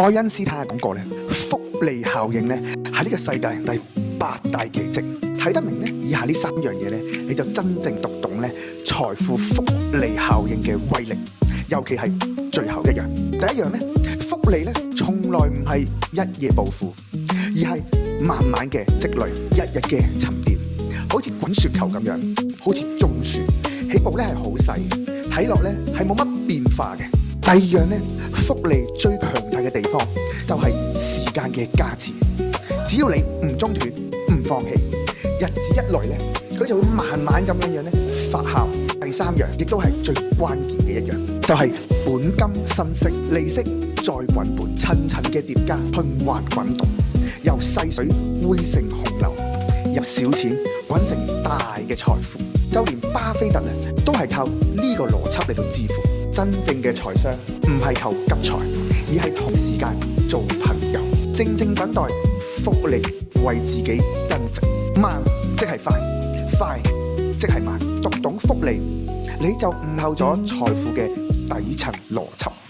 愛因斯坦講過咧，複利效應咧係呢個世界第8大奇蹟。睇得明咧以下呢3樣嘢咧，你就真正讀懂咧財富複利效應嘅威力。尤其係最後一樣，第一樣咧，複利咧從來唔係一夜暴富，而係慢慢嘅積累，日日嘅沉澱，好似滾雪球咁樣，好似種樹，起步咧係好細，睇落咧係冇乜變化嘅。第二樣咧，複利最強大嘅地方就係時間嘅加持，只要你唔中斷、唔放棄，日子一來咧，佢就會慢慢咁樣咧發酵。第三樣亦都係最關鍵嘅一樣，就係本金生息，利息再滾盤，層層嘅疊加，循環滾動，由細水匯成洪流，由小錢滾成大嘅財富。就連巴菲特咧都係靠呢個邏輯嚟到致富。真正嘅財商唔係求急財，而係同時間做朋友，靜靜等待複利為自己增值。慢即係快，快即係慢，讀懂複利，你就悟透咗財富嘅底層邏輯。